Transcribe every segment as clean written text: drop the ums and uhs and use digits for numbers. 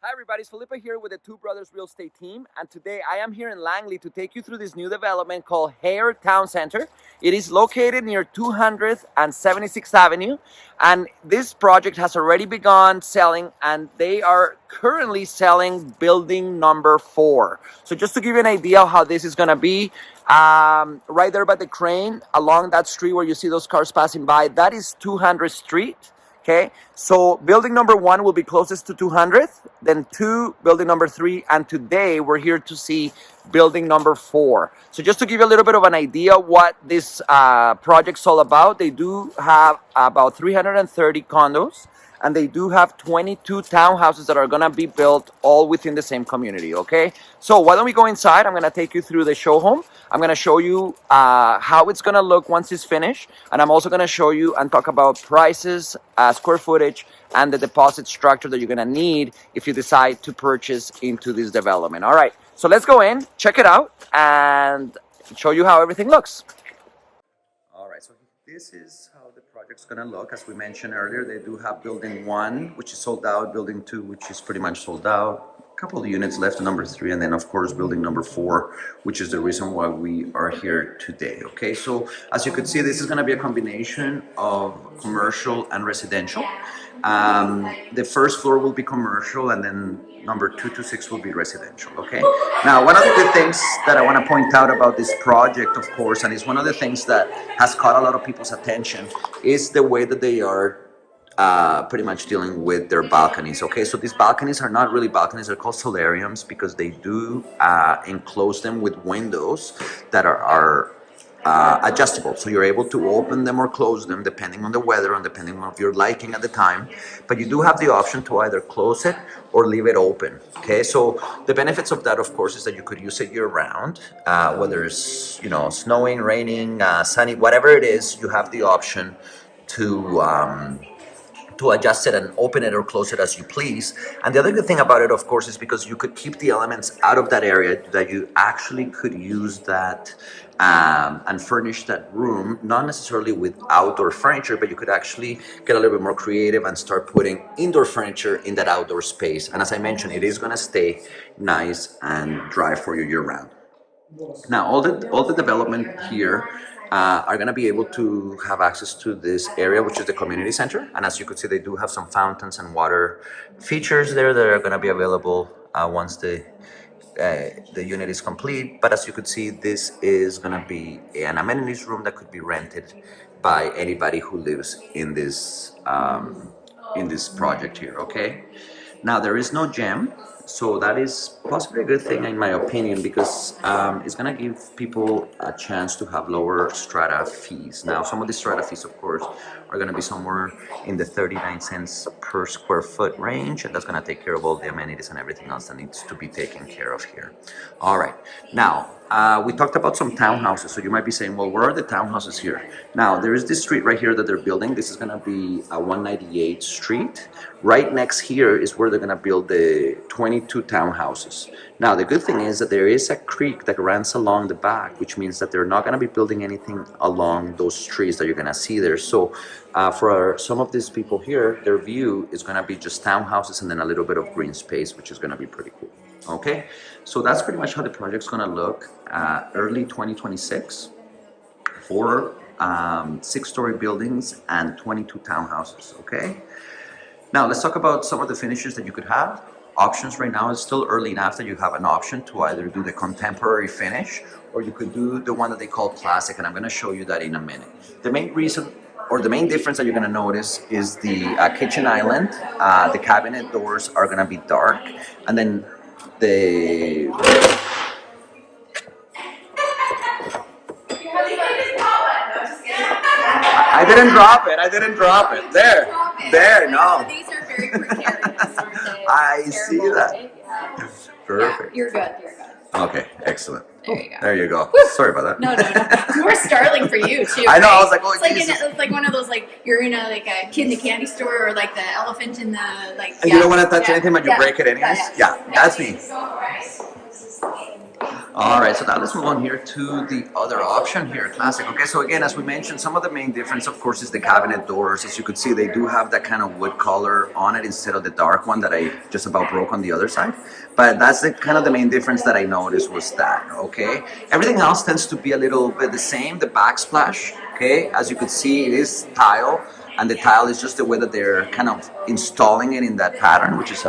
Hi everybody, it's Felipe here with the Two Brothers Real Estate team, and today I am here in Langley to take you through this new development called Ewart Town Center. It is located near 200th and 76th Avenue, and this project has already begun selling, and they are currently selling building number 4. So just to give you an idea of how this is going to be, right there by the crane, along that street where you see those cars passing by, that is 200th Street. Okay, so building number 1 will be closest to 200th, then 2, building number 3, and today we're here to see building number 4. So just to give you a little bit of an idea what this project's all about, they do have about 330 condos, and they do have 22 townhouses that are going to be built all within the same community. Okay, so why don't we go inside? I'm going to take you through the show home. I'm going to show you how it's going to look once it's finished, and I'm also going to show you and talk about prices, square footage, and the deposit structure that you're going to need if you decide to purchase into this development. All right, so let's go in, check it out, and show you how everything looks. All right, so this is how the project's gonna look. As we mentioned earlier, they do have building 1, which is sold out, building 2, which is pretty much sold out. A couple of units left, number 3, and then of course building number 4, which is the reason why we are here today. Okay, so as you can see, this is gonna be a combination of commercial and residential. The first floor will be commercial, and then number 2 to 6 will be residential. Okay, now one of the good things that I want to point out about this project, of course, and it's one of the things that has caught a lot of people's attention, is the way that they are pretty much dealing with their balconies. Okay, so these balconies are not really balconies, they're called solariums because they do enclose them with windows that are adjustable, so you're able to open them or close them depending on the weather and depending on your liking at the time. But you do have the option to either close it or leave it open. Okay, so the benefits of that, of course, is that you could use it year round, whether it's snowing, raining, sunny, whatever it is. You have the option to adjust it and open it or close it as you please. And the other good thing about it, of course, is because you could keep the elements out of that area, that you actually could use that and furnish that room, not necessarily with outdoor furniture, but you could actually get a little bit more creative and start putting indoor furniture in that outdoor space. And as I mentioned, it is going to stay nice and dry for you year round. Now, all the development here are going to be able to have access to this area, which is the community center. And as you could see, they do have some fountains and water features there that are going to be available once the unit is complete. But as you could see, this is going to be an amenities room that could be rented by anybody who lives in this project here. Okay. Now there is no gym, so that is possibly a good thing in my opinion, because it's going to give people a chance to have lower strata fees. Now some of the strata fees, of course, are going to be somewhere in the 39 cents per square foot range, and that's going to take care of all the amenities and everything else that needs to be taken care of here. All right, now we talked about some townhouses, so you might be saying, well, where are the townhouses here? Now there is this street right here that they're building. This is going to be a 198th Street. Right next here is where they're going to build the 22 townhouses. Now the good thing is that there is a creek that runs along the back, which means that they're not going to be building anything along those trees that you're going to see there. So for some of these people here, their view is going to be just townhouses and then a little bit of green space, which is going to be pretty cool. Okay, so that's pretty much how the project's going to look early 2026 for 6-story buildings and 22 townhouses. Okay. Now let's talk about some of the finishes that you could have. Options right now, is still early enough that you have an option to either do the contemporary finish or you could do the one that they call classic, and I'm going to show you that in a minute. The main reason or the main difference that you're going to notice is the kitchen island. The cabinet doors are going to be dark, and then the I didn't drop it. I didn't drop it. There. No. These are very precarious, aren't they? I see that. Yeah. Perfect. You're good. Okay, excellent. There you go. There you go. Sorry about that. No. More startling for you too. I know. Right? I was like, oh, it's like one of those, like you're in a kid in the candy store, or like the elephant in the like. And you don't want to touch anything, but you break it anyways. Yeah, that's me. All right, so now let's move on here to the other option here, classic. Okay, so again, as we mentioned, some of the main difference, of course, is the cabinet doors. As you could see, they do have that kind of wood color on it instead of the dark one that I just about broke on the other side. But that's the kind of the main difference that I noticed was that, okay? Everything else tends to be a little bit the same. The backsplash, okay, as you could see, it is tile, and the tile is just the way that they're kind of installing it in that pattern, which is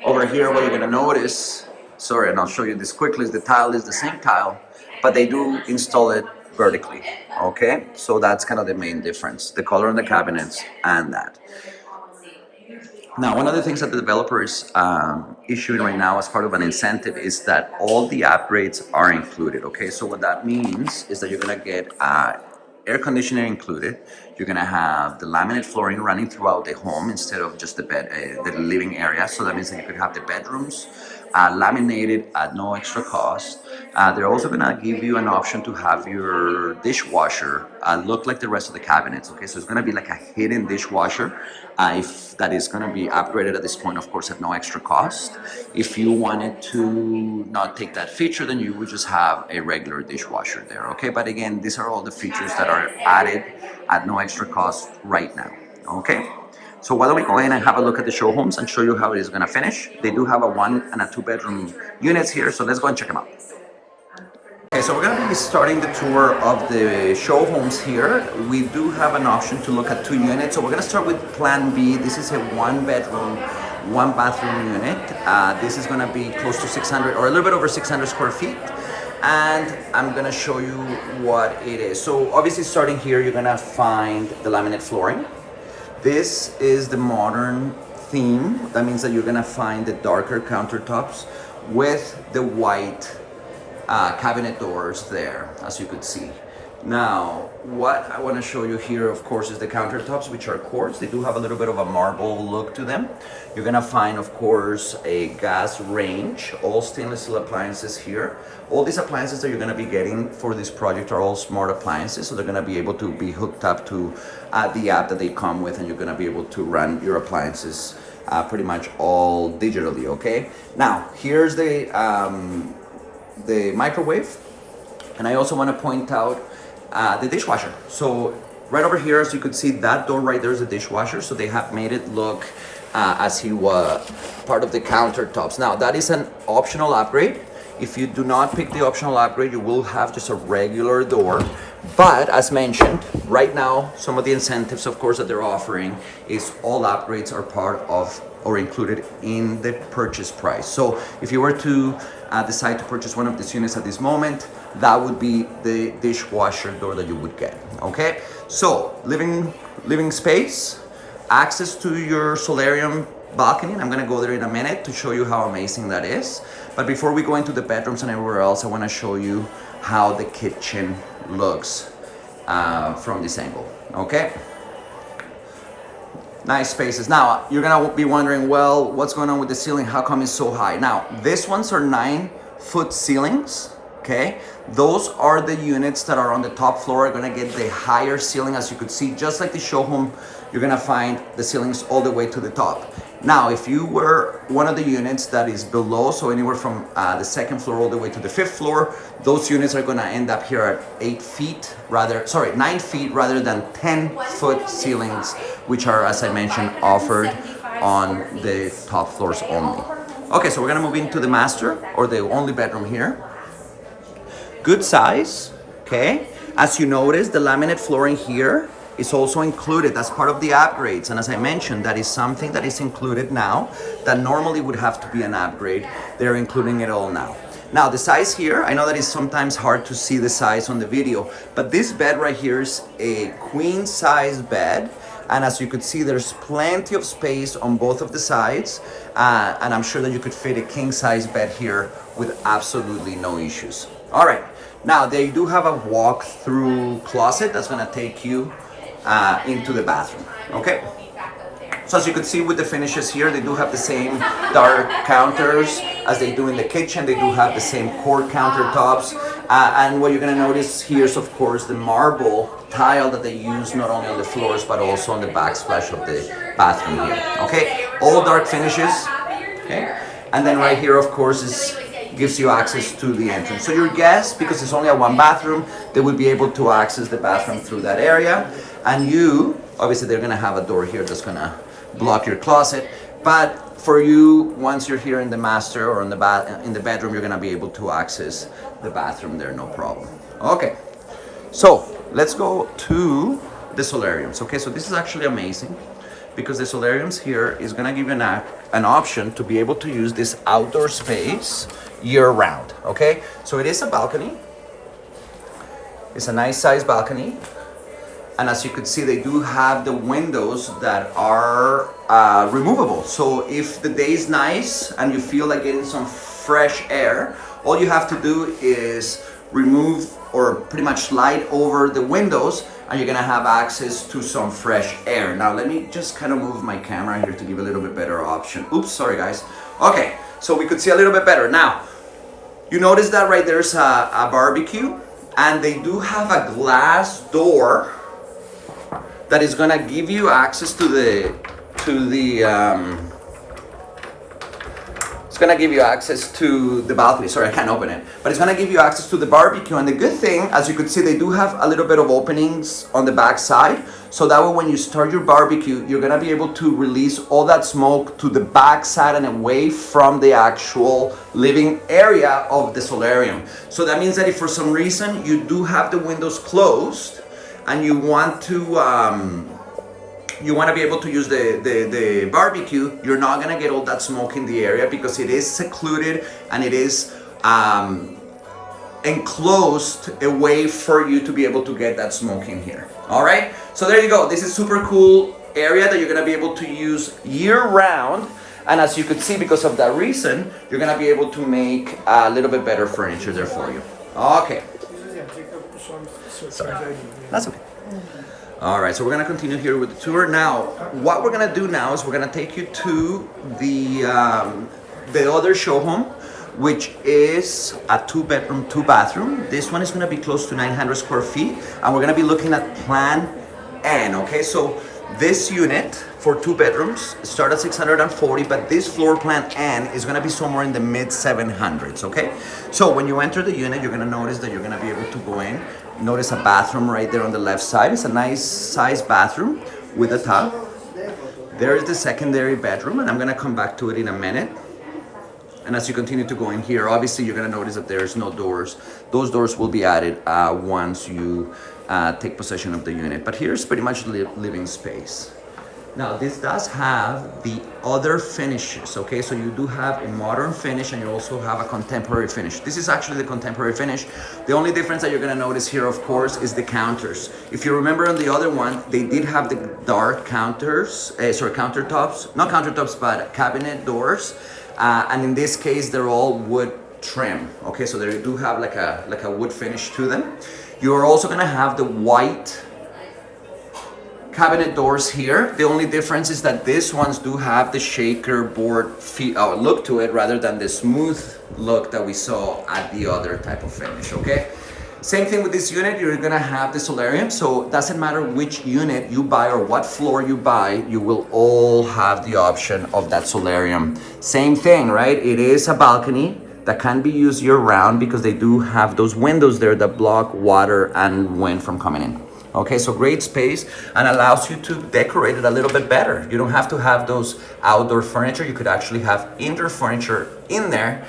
over here, what you're gonna notice, sorry, and I'll show you this quickly, is the tile is the same tile, but they do install it vertically, okay? So that's kind of the main difference, the color on the cabinets and that. Now, one of the things that the developer is issuing right now as part of an incentive is that all the upgrades are included, okay? So what that means is that you're gonna get air conditioning included. You're gonna have the laminate flooring running throughout the home instead of just the bed, the living area. So that means that you could have the bedrooms laminated at no extra cost. They're also gonna give you an option to have your dishwasher look like the rest of the cabinets. Okay, so it's gonna be like a hidden dishwasher. If that is gonna be upgraded at this point, of course, at no extra cost. If you wanted to not take that feature, then you would just have a regular dishwasher there. Okay, but again, these are all the features that are added at no extra cost right now. Okay. So why don't we go in and have a look at the show homes and show you how it is going to finish. They do have a 1 and a 2 bedroom units here, so let's go and check them out. Okay, so we're going to be starting the tour of the show homes here. We do have an option to look at 2 units, so we're going to start with Plan B. This is a 1 bedroom, 1 bathroom unit. This is going to be close to 600 or a little bit over 600 square feet. And I'm gonna show you what it is. So obviously starting here, you're gonna find the laminate flooring. This is the modern theme. That means that you're gonna find the darker countertops with the white cabinet doors there, as you could see. Now, what I want to show you here, of course, is the countertops, which are quartz. They do have a little bit of a marble look to them. You're gonna find, of course, a gas range, all stainless steel appliances here. All these appliances that you're gonna be getting for this project are all smart appliances, so they're gonna be able to be hooked up to the app that they come with, and you're gonna be able to run your appliances pretty much all digitally, okay? Now, here's the microwave, and I also wanna point out the dishwasher. So right over here, as you could see, that door right there is a dishwasher. So they have made it look as he was part of the countertops. Now that is an optional upgrade. If you do not pick the optional upgrade, you will have just a regular door. But as mentioned, right now, some of the incentives, of course, that they're offering is all upgrades are part of or included in the purchase price. So if you were to decide to purchase one of these units at this moment, that would be the dishwasher door that you would get, okay? So living space, access to your solarium balcony, and I'm gonna go there in a minute to show you how amazing that is. But before we go into the bedrooms and everywhere else, I wanna show you how the kitchen looks from this angle, okay? Nice spaces. Now, you're gonna be wondering, well, what's going on with the ceiling? How come it's so high? Now, these ones are 9-foot ceilings, okay? Those are the units that are on the top floor, are gonna get the higher ceiling. As you could see, just like the show home, you're gonna find the ceilings all the way to the top. Now, if you were one of the units that is below, so anywhere from the 2nd floor all the way to the 5th floor, those units are gonna end up here at 9 feet rather than 10-foot ceilings, which are, as I mentioned, offered on the top floors only. Okay, so we're gonna move into the master, or the only bedroom here. Good size, okay? As you notice, the laminate flooring here is also included as part of the upgrades. And as I mentioned, that is something that is included now that normally would have to be an upgrade. They're including it all now. Now the size here, I know that it's sometimes hard to see the size on the video, but this bed right here is a queen size bed. And as you could see, there's plenty of space on both of the sides. And I'm sure that you could fit a king size bed here with absolutely no issues. All right, now they do have a walk-through closet that's gonna take you into the bathroom, okay? So as you can see with the finishes here, they do have the same dark counters as they do in the kitchen. They do have the same quartz countertops. And what you're gonna notice here is, of course, the marble tile that they use not only on the floors, but also on the backsplash of the bathroom here, okay? All dark finishes, okay? And then right here, of course, is gives you access to the entrance. So your guests, because it's only a one bathroom, they will be able to access the bathroom through that area. And you, obviously they're gonna have a door here that's gonna block your closet. But for you, once you're here in the master or in the bedroom, you're gonna be able to access the bathroom there, no problem. Okay, so let's go to the solariums. Okay, so this is actually amazing because the solariums here is gonna give you an option to be able to use this outdoor space year round. Okay, so it is a balcony. It's a nice size balcony. And as you can see, they do have the windows that are removable. So if the day is nice and you feel like getting some fresh air, all you have to do is remove or pretty much slide over the windows and you're gonna have access to some fresh air. Now let me just kind of move my camera here to give a little bit better option. Oops, sorry guys. Okay, so we could see a little bit better. Now, you notice that right there's a barbecue and they do have a glass door that is gonna give you access to the it's gonna give you access to the balcony. Sorry, I can't open it, but it's gonna give you access to the barbecue. And the good thing, as you can see, they do have a little bit of openings on the back side, so that way when you start your barbecue, you're gonna be able to release all that smoke to the back side and away from the actual living area of the solarium. So that means that if for some reason you do have the windows closed and you want to be able to use the barbecue, you're not gonna get all that smoke in the area because it is secluded and it is enclosed away for you to be able to get that smoke in here. All right, so there you go. This is super cool area that you're gonna be able to use year round. And as you could see, because of that reason, you're gonna be able to make a little bit better furniture there for you. Okay. Sorry. That's okay. All right, so we're gonna continue here with the tour. Now, what we're gonna do now is we're gonna take you to the other show home, which is a 2-bedroom, 2-bathroom. This one is gonna be close to 900 square feet, and we're gonna be looking at Plan N, okay? So this unit for 2 bedrooms start at 640, but this floor plan N is gonna be somewhere in the mid 700s, okay? So when you enter the unit, you're gonna notice that you're gonna be able to go in. Notice a bathroom right there on the left side. It's a nice size bathroom with a tub. There is the secondary bedroom, and I'm gonna come back to it in a minute. And as you continue to go in here, obviously you're gonna notice that there's no doors. Those doors will be added once you take possession of the unit. But here's pretty much living space. Now this does have the other finishes, okay? So you do have a modern finish and you also have a contemporary finish. This is actually the contemporary finish. The only difference that you're gonna notice here, of course, is the counters. If you remember on the other one, they did have the dark countertops, not countertops, but cabinet doors. And in this case, they're all wood trim, okay? So they do have like a wood finish to them. You're also gonna have the white cabinet doors here. The only difference is that these ones do have the shaker board look to it rather than the smooth look that we saw at the other type of finish, okay? Same thing with this unit, you're gonna have the solarium, so it doesn't matter which unit you buy or what floor you buy, you will all have the option of that solarium. Same thing, right? It is a balcony that can be used year round because they do have those windows there that block water and wind from coming in. Okay, so great space and allows you to decorate it a little bit better. You don't have to have those outdoor furniture. You could actually have indoor furniture in there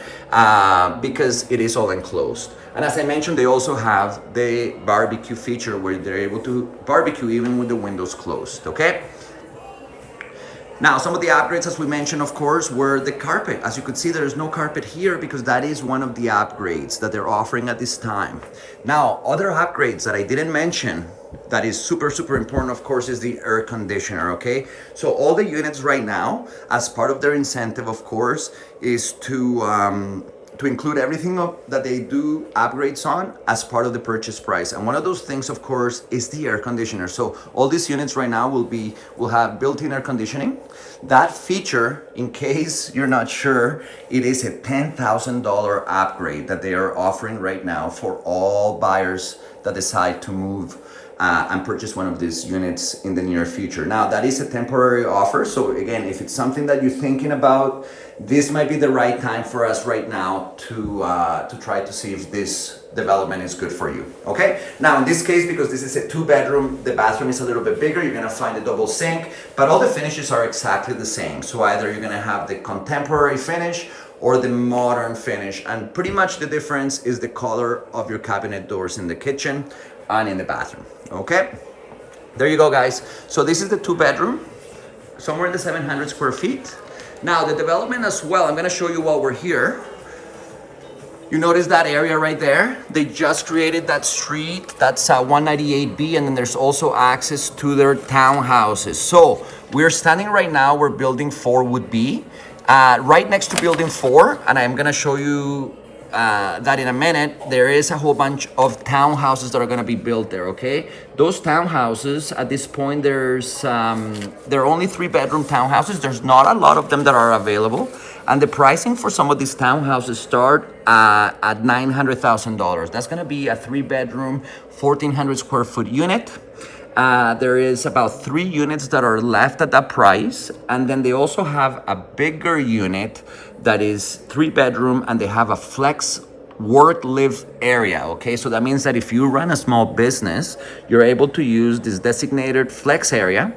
because it is all enclosed. And as I mentioned, they also have the barbecue feature where they're able to barbecue even with the windows closed, okay? Now, some of the upgrades, as we mentioned, of course, were the carpet. As you could see, there is no carpet here because that is one of the upgrades that they're offering at this time. Now, other upgrades that I didn't mention that is super, super important, of course, is the air conditioner, okay? So all the units right now, as part of their incentive, of course, is to include everything that they do upgrades on as part of the purchase price. And one of those things, of course, is the air conditioner. So all these units right now will have built-in air conditioning. That feature, in case you're not sure, it is a $10,000 upgrade that they are offering right now for all buyers that decide to move and purchase one of these units in the near future. Now, that is a temporary offer. So again, if it's something that you're thinking about, this might be the right time for us right now to try to see if this development is good for you. Okay. Now, in this case, because this is a 2-bedroom, the bathroom is a little bit bigger. You're gonna find a double sink, but all the finishes are exactly the same. So either you're gonna have the contemporary finish or the modern finish, and pretty much the difference is the color of your cabinet doors in the kitchen and in the bathroom. Okay, there you go, guys. So this is the 2-bedroom, somewhere in the 700 square feet. Now the development as well, I'm gonna show you while we're here. You notice that area right there? They just created that street, that's 198B, and then there's also access to their townhouses. So we're standing right now where building 4 would be. Right next to building 4, and I'm gonna show you that in a minute, there is a whole bunch of townhouses that are gonna be built there, okay? Those townhouses, at this point, there are only 3-bedroom townhouses. There's not a lot of them that are available. And the pricing for some of these townhouses start at $900,000. That's gonna be a 3-bedroom, 1,400 square foot unit. There is about 3 units that are left at that price, and then they also have a bigger unit that is 3-bedroom, and they have a flex work live area. Okay, so that means that if you run a small business, you're able to use this designated flex area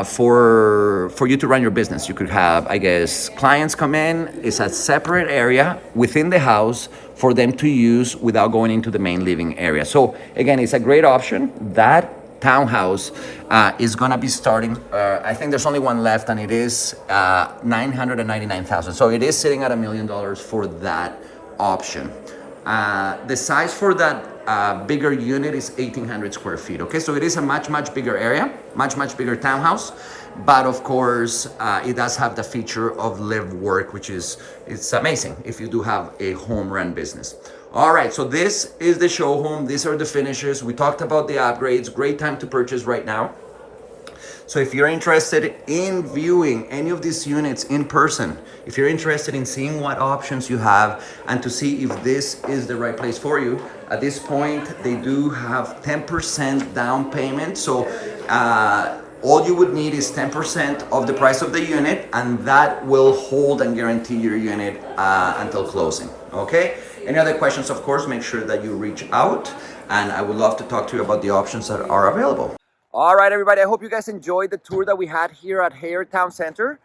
for you to run your business. You could have, I guess, clients come in. It's a separate area within the house for them to use without going into the main living area. So again, it's a great option. That townhouse is gonna be starting, I think there's only one left, and it is $999,000. So it is sitting at $1 million for that option. The size for that bigger unit is 1,800 square feet. Okay, so it is a much bigger area, much bigger townhouse. But of course, it does have the feature of live work, which it's amazing if you do have a home run business. All right, so this is the show home. These are the finishes. We talked about the upgrades. Great time to purchase right now. So if you're interested in viewing any of these units in person, if you're interested in seeing what options you have and to see if this is the right place for you, at this point, they do have 10% down payment. So all you would need is 10% of the price of the unit, and that will hold and guarantee your unit until closing, okay? Any other questions, of course, make sure that you reach out, and I would love to talk to you about the options that are available. All right, everybody, I hope you guys enjoyed the tour that we had here at Ewart Town Center.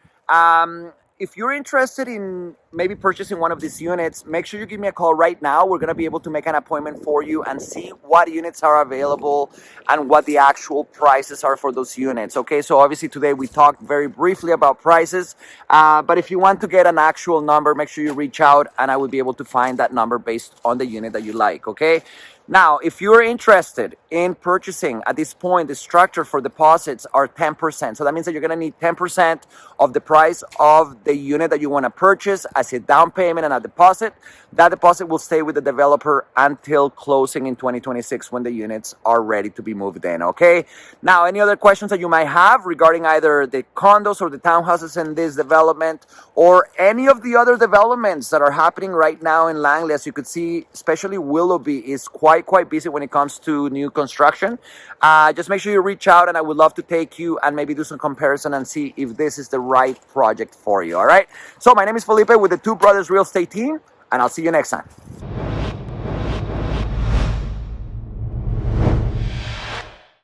If you're interested in maybe purchasing one of these units, make sure you give me a call right now. We're going to be able to make an appointment for you and see what units are available and what the actual prices are for those units. Okay, so obviously today we talked very briefly about prices, but if you want to get an actual number, make sure you reach out and I will be able to find that number based on the unit that you like, okay? Now, if you're interested in purchasing at this point, the structure for deposits are 10%. So that means that you're going to need 10% of the price of the unit that you want to purchase as a down payment and a deposit. That deposit will stay with the developer until closing in 2026 when the units are ready to be moved in, okay? Now, any other questions that you might have regarding either the condos or the townhouses in this development or any of the other developments that are happening right now in Langley, as you could see, especially Willoughby is quite busy when it comes to new construction. Just make sure you reach out and I would love to take you and maybe do some comparison and see if this is the right project for you, all right? So my name is Felipe with the Two Brothers Real Estate team, and I'll see you next time.